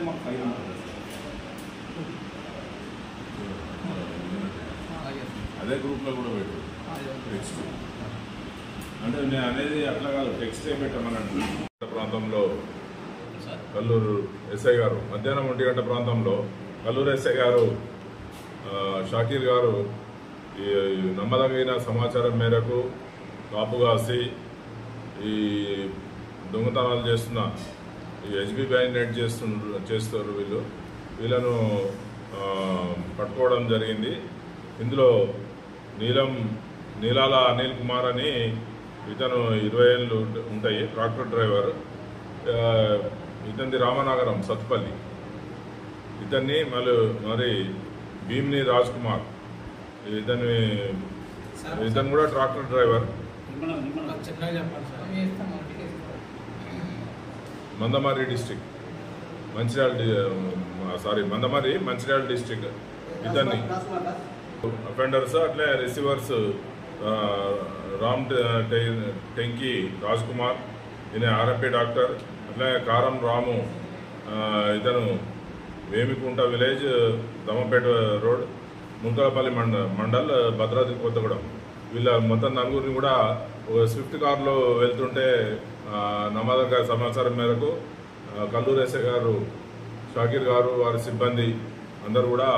మాకు ఫైల్ ఉంటుంది అదే గ్రూప్లో కూడా పెట్టు టెక్స్ట్ అంటే నేను అనేది అట్లా కాదు టెక్స్టే పెట్టమనండి. ప్రాంతంలో కల్లూరు ఎస్ఐ గారు మధ్యాహ్నం 1 గంట ప్రాంతంలో కల్లూరు ఎస్ఐ గారు షాకీర్ గారు ఈ నమ్మదగిన సమాచారం మేరకు కాపుగాసి ఈ దొంగతనాలు చేస్తున్న ఈ హెచ్బి బ్యాండ్ చేస్తారు వీళ్ళను పట్టుకోవడం జరిగింది. ఇందులో నీలాల అనిల్ కుమార్ అని ఇతను 20 ఏళ్ళు ఉంటాయి, ట్రాక్టర్ డ్రైవర్. ఇతనిది రామనగరం సత్పల్లి. ఇతన్ని మరి భీమ్ని రాజ్ కుమార్ ఇతను కూడా tractor driver. Mandamari district Mancherial district. ఇతన్ని అఫెండర్స్ అట్లే రిసీవర్స్ రామ్ టెంకి రాజ్ కుమార్, ఈయన ఆర్ఎంపీ డాక్టర్. అట్లే కారం రాము, ఇతను వేమికుంట విలేజ్, దమ్మపేట రోడ్, ముంకలపల్లి మండల్, భద్రాద్రి కొత్తగూడెం. వీళ్ళ మొత్తం నలుగురిని కూడా ఒక స్విఫ్ట్ కార్లో వెళ్తుంటే నమ్మదగ్గ సమాచారం మేరకు కల్లూరు ఎస్ఐ గారు షాకీర్ గారు వారి సిబ్బంది అందరూ కూడా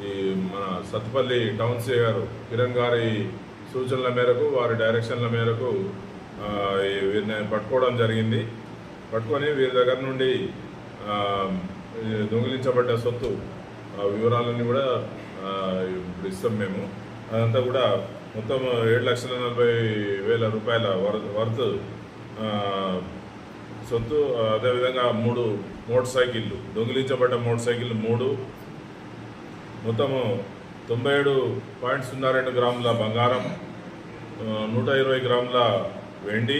ఈ మన సత్తుపల్లి టౌన్ సిఐ గారు కిరణ్ గారి సూచనల మేరకు వారి డైరెక్షన్ల మేరకు వీరిని పట్టుకోవడం జరిగింది. పట్టుకొని వీరి దగ్గర నుండి దొంగిలించబడ్డ సొత్తు వివరాలన్నీ కూడా ఇప్పుడు ఇస్తాం మేము. అదంతా కూడా మొత్తం 7,40,000 రూపాయల వర్త్ సొత్తు. అదేవిధంగా 3 మోటార్ సైకిళ్ళు, దొంగిలించబడ్డ మోటార్ సైకిళ్ళు 3, మొత్తము 97.02 గ్రాముల బంగారం, 120 గ్రాముల వెండి,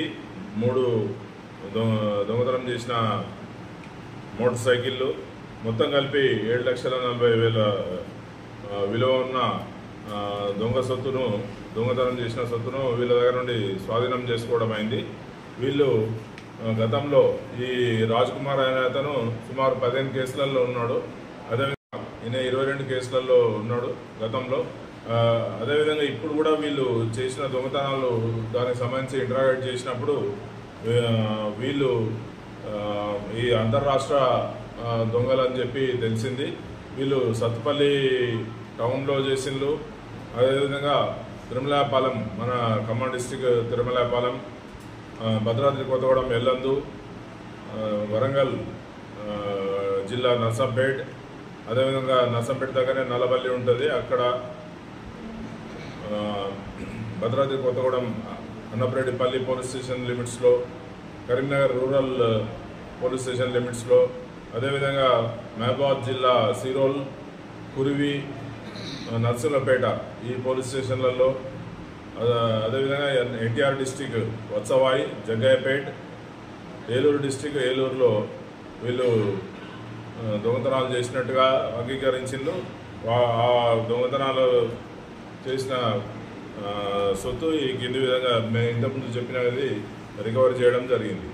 3 దొంగతనం చేసిన మోటార్ సైకిళ్ళు, మొత్తం కలిపి 7,40,000 విలువ ఉన్న దొంగతనం చేసిన సొత్తును వీళ్ళ దగ్గర నుండి స్వాధీనం చేసుకోవడం అయింది. వీళ్ళు గతంలో ఈ రాజ్ కుమార్ అనే అతను సుమారు 15 కేసులలో ఉన్నాడు. అదేవిధంగా ఈయన 22 కేసులలో ఉన్నాడు గతంలో. అదేవిధంగా ఇప్పుడు కూడా వీళ్ళు చేసిన దొంగతనాలు దానికి సంబంధించి ఇంటరాగేట్ చేసినప్పుడు వీళ్ళు ఈ అంతర్రాష్ట్ర దొంగలని చెప్పి తెలిసింది. వీళ్ళు సత్తుపల్లి టౌన్లో చేసిండ్రు. అదేవిధంగా తిరుమలాపాలెం, మన ఖమ్మం డిస్టిక్ తిరుమలాపాలెం, భద్రాద్రి కొత్తగూడెం ఎల్లందు, వరంగల్ జిల్లా నర్సంపేట్, అదేవిధంగా నర్సంపేట దగ్గరే నల్లబల్లి ఉంటుంది, అక్కడ భద్రాద్రి కొత్తగూడెం అన్నపరెడ్డిపల్లి పోలీస్ స్టేషన్ లిమిట్స్లో, కరీంనగర్ రూరల్ పోలీస్ స్టేషన్ లిమిట్స్లో, అదేవిధంగా మహబాద్ జిల్లా సిరోల్, కురివి, నర్సులపేట ఈ పోలీస్ స్టేషన్లలో, అదేవిధంగా ఎన్టీఆర్ డిస్టిక్ వత్సవాయి, జగ్గయ్యపేట్, ఏలూరు డిస్టిక్ ఏలూరులో వీళ్ళు దొంగతనాలు చేసినట్టుగా అంగీకరించిండ్రు. ఆ దొంగతనాలు చేసిన సొత్తు ఈ కింది విధంగా మేము ఇంతకుముందు చెప్పినది రికవరీ చేయడం జరిగింది.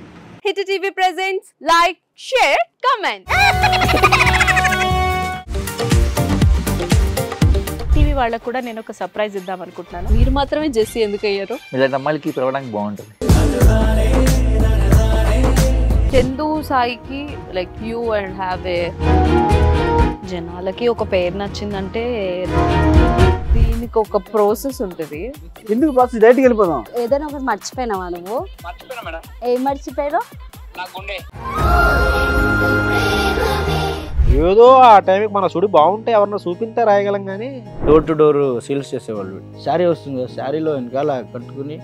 Hit TV presents like, share, comment. TV వాళ్ళకు కూడా నేను ఒక సర్ప్రైజ్ ఇద్దాం అనుకుంటున్నాను. మీరు మాత్రమే జెస్సీ ఎందుకు అయ్యారు? ఇలాంటి అమ్మాయిలకి పిలవడానికి బాగుంటుంది. చందు సాయికి like you and have a జనాలకి ఒక పేరు నచ్చిందంటే దీనికి ఒక ప్రాసెస్ ఉంటుంది. ఎందుకు ప్రాసెస్ డైరెక్ట్‌గా వెళ్ళిపోదాం. ఏదైనా ఒకటి మర్చిపోయినావా నువ్వు? మర్చిపోయినా మేడం. ఏం మర్చిపోయావు? నా గుండె. ఏదో ఆ టైంకి మన సుడి బాగుంటే ఎవరన్నా చూపిస్తే రాయగలం కానీ డోర్ టు డోర్ సేల్స్ చేసేవాళ్ళు. శారీ వస్తుంది, శారీలో వెనకాల కట్టుకుని